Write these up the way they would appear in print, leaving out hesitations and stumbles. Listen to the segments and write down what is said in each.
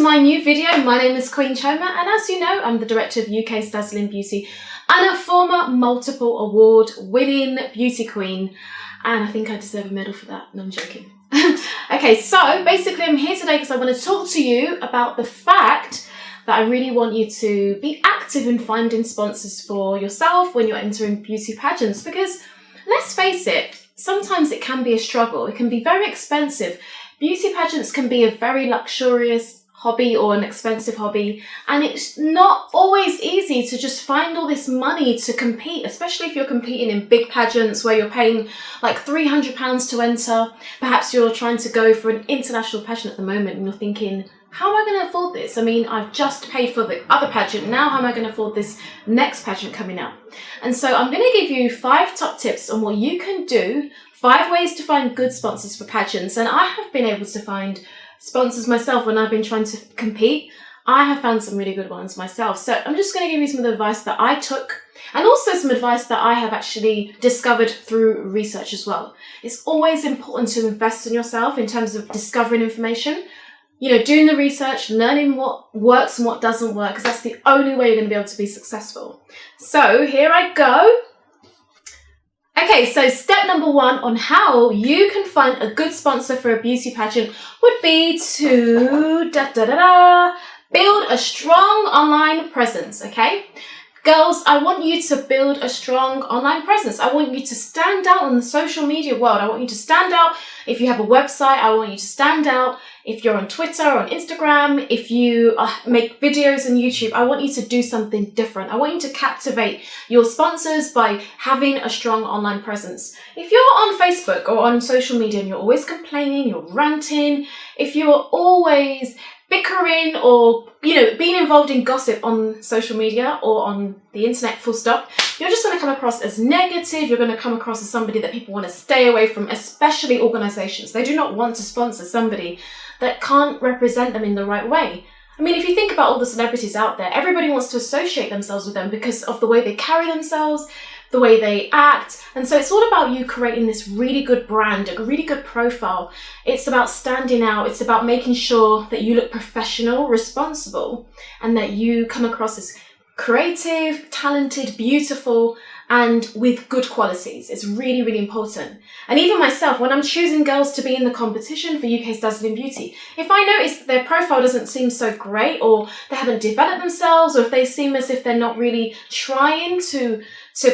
my new video. My name is Queen Choma, and as you know, I'm the director of UK's Dazzling Beauty and a former multiple award winning beauty queen. And I think I deserve a medal for that. No, I'm joking. Okay, so basically I'm here today because I want to talk to you about the fact that I really want you to be active in finding sponsors for yourself when you're entering beauty pageants, because let's face it, sometimes it can be a struggle. It can be very expensive. Beauty pageants can be a very luxurious hobby or an expensive hobby, and it's not always easy to just find all this money to compete, especially if you're competing in big pageants where you're paying like £300 to enter. Perhaps you're trying to go for an international pageant at the moment and you're thinking, how am I going to afford this? I mean, I've just paid for the other pageant. Now how am I going to afford this next pageant coming up? And so I'm going to give you 5 top tips on what you can do, 5 ways to find good sponsors for pageants. And I have been able to find sponsors myself when I've been trying to compete. I have found some really good ones myself. So I'm just going to give you some of the advice that I took, and also some advice that I have actually discovered through research as well. It's always important to invest in yourself in terms of discovering information. You know, doing the research, learning what works and what doesn't work, because that's the only way you're going to be able to be successful. So here I go. Okay, so step number 1 on how you can find a good sponsor for a beauty pageant would be to build a strong online presence, okay? Girls, I want you to build a strong online presence. I want you to stand out in the social media world. I want you to stand out if you have a website. I want you to stand out if you're on Twitter or on Instagram, if you make videos on YouTube. I want you to do something different. I want you to captivate your sponsors by having a strong online presence. If you're on Facebook or on social media and you're always complaining, you're ranting, if you're always bickering or, you know, being involved in gossip on social media or on the internet full stop, you're just going to come across as negative. You're going to come across as somebody that people want to stay away from, especially organizations. They do not want to sponsor somebody that can't represent them in the right way. I mean, if you think about all the celebrities out there, everybody wants to associate themselves with them because of the way they carry themselves, the way they act. And so it's all about you creating this really good brand, a really good profile. It's about standing out. It's about making sure that you look professional, responsible, and that you come across as creative, talented, beautiful, and with good qualities. It's really, really important. And even myself, when I'm choosing girls to be in the competition for UK's Dazzling Beauty, if I notice that their profile doesn't seem so great, or they haven't developed themselves, or if they seem as if they're not really trying to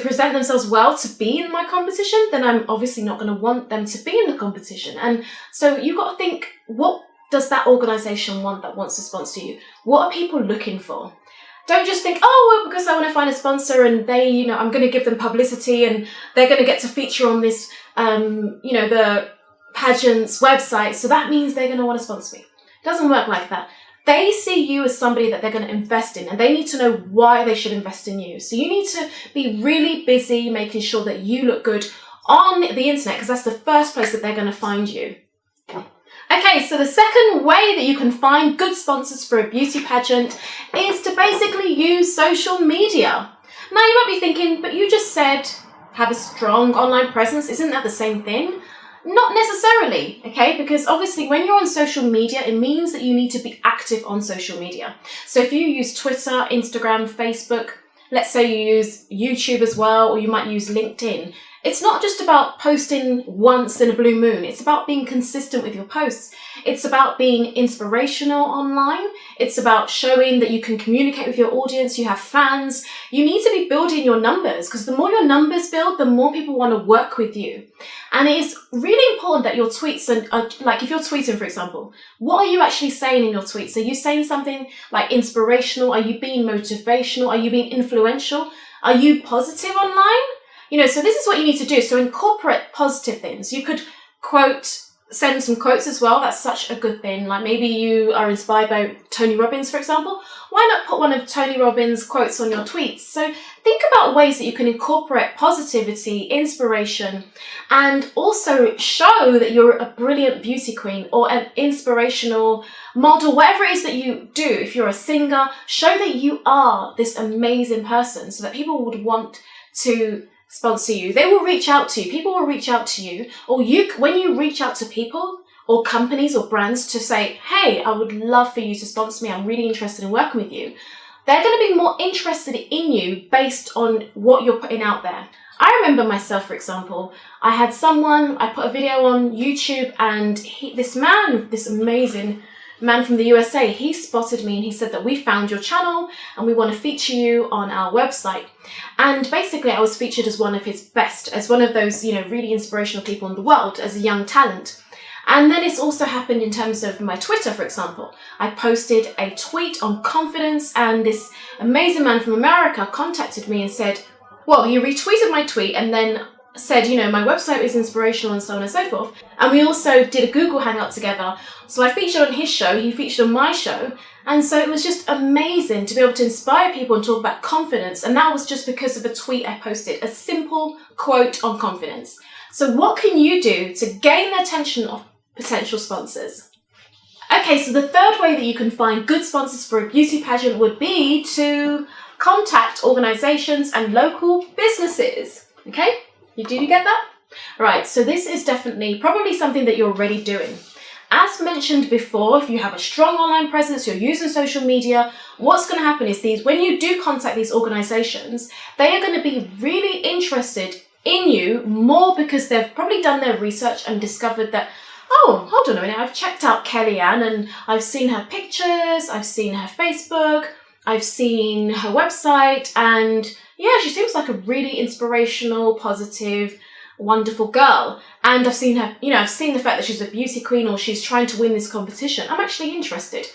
present themselves well to be in my competition, then I'm obviously not going to want them to be in the competition. And so you've got to think, what does that organisation want that wants to sponsor you? What are people looking for? Don't just think, oh, well, because I want to find a sponsor and they, you know, I'm going to give them publicity and they're going to get to feature on this, you know, the pageant's website, so that means they're going to want to sponsor me. It doesn't work like that. They see you as somebody that they're going to invest in, and they need to know why they should invest in you. So you need to be really busy making sure that you look good on the internet, because that's the first place that they're going to find you. Okay, so the second way that you can find good sponsors for a beauty pageant is to basically use social media. Now you might be thinking, but you just said have a strong online presence. Isn't that the same thing? Not necessarily, okay? Because obviously when you're on social media, it means that you need to be active on social media. So if you use Twitter, Instagram, Facebook, let's say you use YouTube as well, or you might use LinkedIn, it's not just about posting once in a blue moon. It's about being consistent with your posts. It's about being inspirational online. It's about showing that you can communicate with your audience, you have fans. You need to be building your numbers, because the more your numbers build, the more people want to work with you. And it's really important that your tweets are, like if you're tweeting, for example, what are you actually saying in your tweets? Are you saying something like inspirational? Are you being motivational? Are you being influential? Are you positive online? You know, so this is what you need to do. So incorporate positive things. You could send some quotes as well. That's such a good thing. Like maybe you are inspired by Tony Robbins, for example. Why not put one of Tony Robbins' quotes on your tweets? So think about ways that you can incorporate positivity, inspiration, and also show that you're a brilliant beauty queen or an inspirational model, whatever it is that you do. If you're a singer, show that you are this amazing person so that people would want to sponsor you. They will reach out to you. People will reach out to you, or when you reach out to people, or companies or brands to say, hey, I would love for you to sponsor me. I'm really interested in working with you. They're going to be more interested in you based on what you're putting out there. I remember myself, for example, I put a video on YouTube, and this amazing man from the USA, he spotted me and he said that we found your channel and we want to feature you on our website. And basically I was featured as one of his best, as one of those, really inspirational people in the world, as a young talent. And then it's also happened in terms of my Twitter, for example. I posted a tweet on confidence, and this amazing man from America contacted me and said, well, he retweeted my tweet and then said, my website is inspirational and so on and so forth. And we also did a Google Hangout together. So I featured on his show, he featured on my show. And so it was just amazing to be able to inspire people and talk about confidence. And that was just because of a tweet I posted, a simple quote on confidence. So what can you do to gain the attention of potential sponsors? Okay, so the third way that you can find good sponsors for a beauty pageant would be to contact organizations and local businesses. Okay, you get that? Right, so this is definitely probably something that you're already doing. As mentioned before, if you have a strong online presence, you're using social media, what's going to happen is when you do contact these organizations, they are going to be really interested in you more because they've probably done their research and discovered that, oh, hold on a minute, I've checked out Kellyanne and I've seen her pictures, I've seen her Facebook, I've seen her website, and yeah, she seems like a really inspirational, positive, wonderful girl. And I've seen her, I've seen the fact that she's a beauty queen or she's trying to win this competition. I'm actually interested.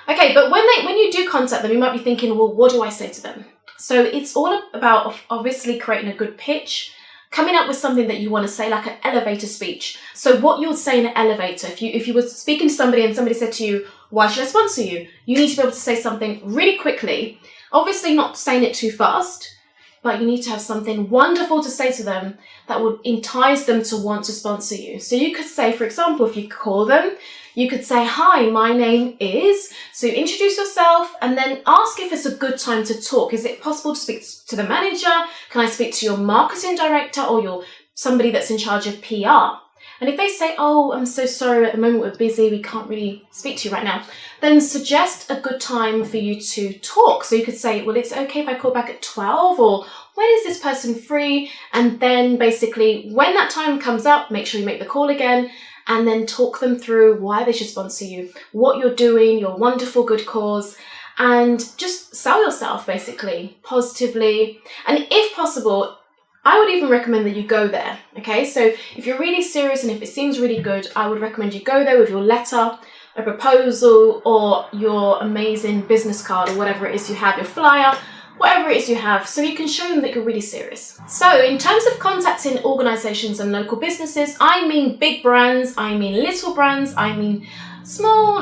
Okay, but when you do contact them, you might be thinking, well, what do I say to them? So it's all about obviously creating a good pitch, coming up with something that you want to say, like an elevator speech. So what you would say in an elevator, if you were speaking to somebody and somebody said to you, why should I sponsor you? You need to be able to say something really quickly, obviously not saying it too fast, but you need to have something wonderful to say to them that would entice them to want to sponsor you. So you could say, for example, if you call them, you could say, hi, my name is, so you introduce yourself and then ask if it's a good time to talk. Is it possible to speak to the manager? Can I speak to your marketing director or somebody that's in charge of PR? And if they say, oh, I'm so sorry, at the moment we're busy, we can't really speak to you right now, then suggest a good time for you to talk. So you could say, well, it's okay if I call back at 12, or when is this person free? And then basically when that time comes up, make sure you make the call again and then talk them through why they should sponsor you, what you're doing, your wonderful good cause, and just sell yourself basically positively. And if possible, I would even recommend that you go there, okay? So if you're really serious and if it seems really good, I would recommend you go there with your letter, a proposal, or your amazing business card or whatever it is you have, your flyer, whatever it is you have, so you can show them that you're really serious. So in terms of contacting organizations and local businesses, I mean big brands, I mean little brands, I mean small,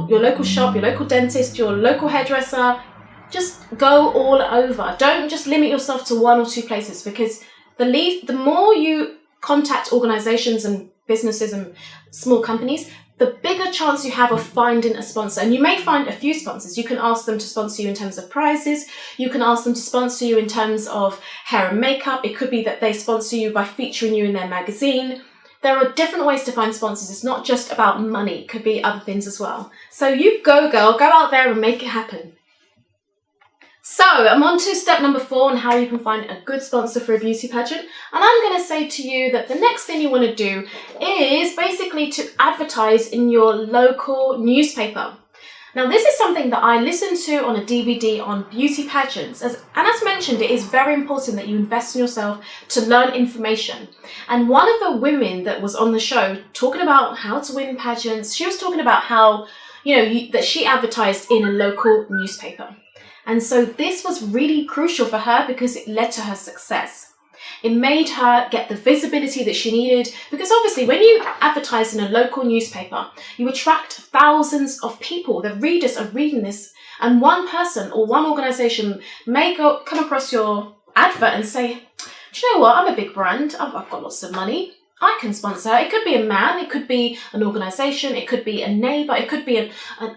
your local shop, your local dentist, your local hairdresser. Just go all over. Don't just limit yourself to one or two places, because the more you contact organizations and businesses and small companies, the bigger chance you have of finding a sponsor. And you may find a few sponsors. You can ask them to sponsor you in terms of prizes. You can ask them to sponsor you in terms of hair and makeup. It could be that they sponsor you by featuring you in their magazine. There are different ways to find sponsors. It's not just about money. It could be other things as well. So you go, girl. Go out there and make it happen. So I'm on to step number 4 on how you can find a good sponsor for a beauty pageant. And I'm going to say to you that the next thing you want to do is basically to advertise in your local newspaper. Now, this is something that I listened to on a DVD on beauty pageants. And as mentioned, it is very important that you invest in yourself to learn information. And one of the women that was on the show talking about how to win pageants, she was talking about how, that she advertised in a local newspaper. And so this was really crucial for her because it led to her success. It made her get the visibility that she needed, because obviously when you advertise in a local newspaper, you attract thousands of people. The readers are reading this, and one person or one organization may come across your advert and say, do you know what, I'm a big brand, I've got lots of money, I can sponsor. It could be a man, it could be an organization, it could be a neighbor, it could be an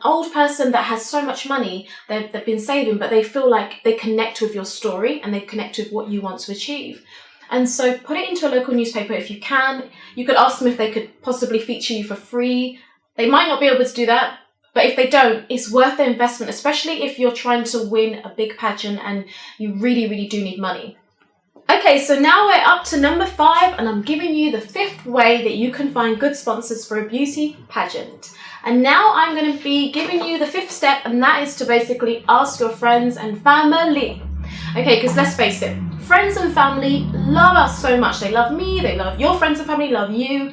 old person that has so much money they've been saving, but they feel like they connect with your story and they connect with what you want to achieve. And so put it into a local newspaper if you can. You could ask them if they could possibly feature you for free. They might not be able to do that, but if they don't, it's worth the investment, especially if you're trying to win a big pageant and you really, really do need money. Okay, so now we're up to number 5, and I'm giving you the 5th way that you can find good sponsors for a beauty pageant. And now I'm going to be giving you the 5th step, and that is to basically ask your friends and family. Okay, because let's face it, friends and family love us so much. They love me, they love your friends and family, love you.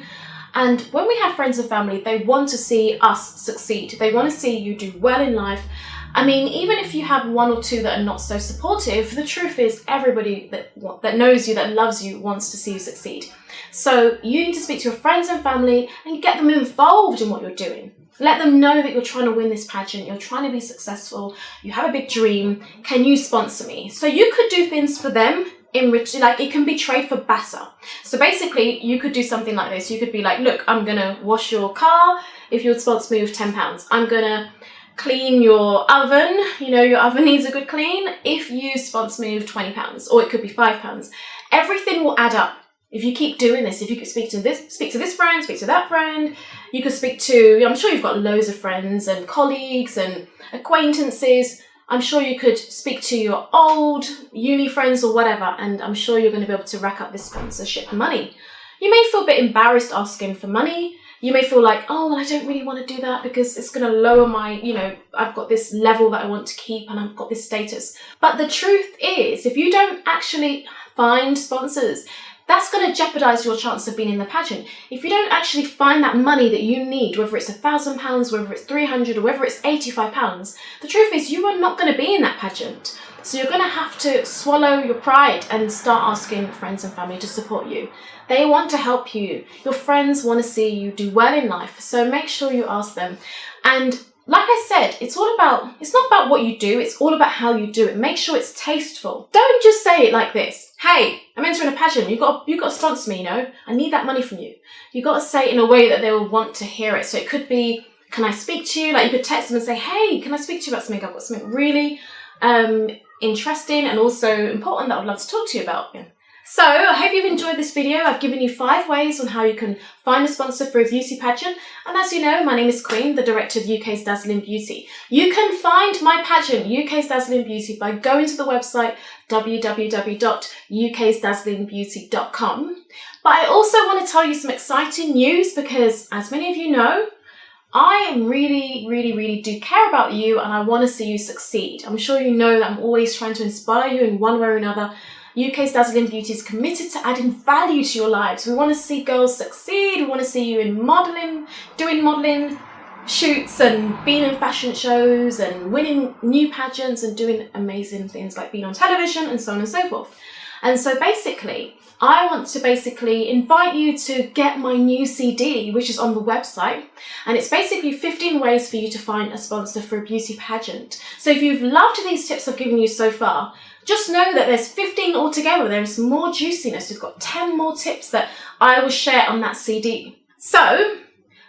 And when we have friends and family, they want to see us succeed. They want to see you do well in life. I mean, even if you have 1 or 2 that are not so supportive, the truth is everybody that knows you, that loves you, wants to see you succeed. So you need to speak to your friends and family and get them involved in what you're doing. Let them know that you're trying to win this pageant, you're trying to be successful, you have a big dream, can you sponsor me? So you could do things for them in return, like it can be trade for batter. So basically you could do something like this. You could be like, look, I'm gonna wash your car if you would sponsor me with £10. I'm gonna clean your oven, you know, your oven needs a good clean, if you sponsor me with £20, or it could be £5. Everything will add up. If you keep doing this, if you could speak to this friend, speak to that friend, you could speak to, I'm sure you've got loads of friends and colleagues and acquaintances. I'm sure you could speak to your old uni friends or whatever, and I'm sure you're going to be able to rack up this sponsorship money. You may feel a bit embarrassed asking for money. You may feel like, oh, well, I don't really want to do that because it's going to lower my, you know, I've got this level that I want to keep and I've got this status. But the truth is, if you don't actually find sponsors, that's going to jeopardize your chance of being in the pageant. If you don't actually find that money that you need, whether it's £1,000, whether it's £300, or whether it's £85, the truth is you are not going to be in that pageant. So you're going to have to swallow your pride and start asking friends and family to support you. They want to help you. Your friends want to see you do well in life. So make sure you ask them. And like I said, it's not about what you do, it's all about how you do it. Make sure it's tasteful. Don't just say it like this. Hey, I'm entering a pageant. You've got to sponsor me, you know. I need that money from you. You've got to say it in a way that they will want to hear it. So it could be, can I speak to you? Like you could text them and say, hey, can I speak to you about something? I've got something really interesting and also important that I'd love to talk to you about. Yeah. So I hope you've enjoyed this video. I've given you 5 ways on how you can find a sponsor for a beauty pageant. And as you know, my name is Queen, the director of UK's Dazzling Beauty. You can find my pageant, UK's Dazzling Beauty, by going to the website www.uksdazzlingbeauty.com. But I also want to tell you some exciting news because, as many of you know, I really do care about you and I want to see you succeed. I'm sure you know that I'm always trying to inspire you in one way or another. UK's Dazzling Beauty is committed to adding value to your lives. We want to see girls succeed. We want to see you in modelling, doing modelling shoots and being in fashion shows and winning new pageants and doing amazing things like being on television and so on and so forth. And so basically, I want to invite you to get my new CD, which is on the website. And it's basically 15 ways for you to find a sponsor for a beauty pageant. So if you've loved these tips I've given you so far, just know that there's 15 altogether. There's more juiciness. We've got 10 more tips that I will share on that CD. So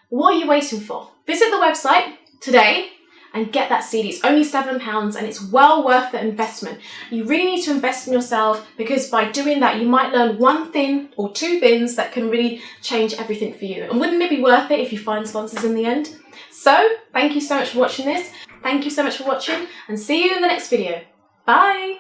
what are you waiting for? Visit the website today and get that CD. It's only £7 and it's well worth the investment. You really need to invest in yourself because by doing that, you might learn 1 thing or 2 things that can really change everything for you. And wouldn't it be worth it if you find sponsors in the end? So thank you so much for watching this. Thank you so much for watching and see you in the next video. Bye.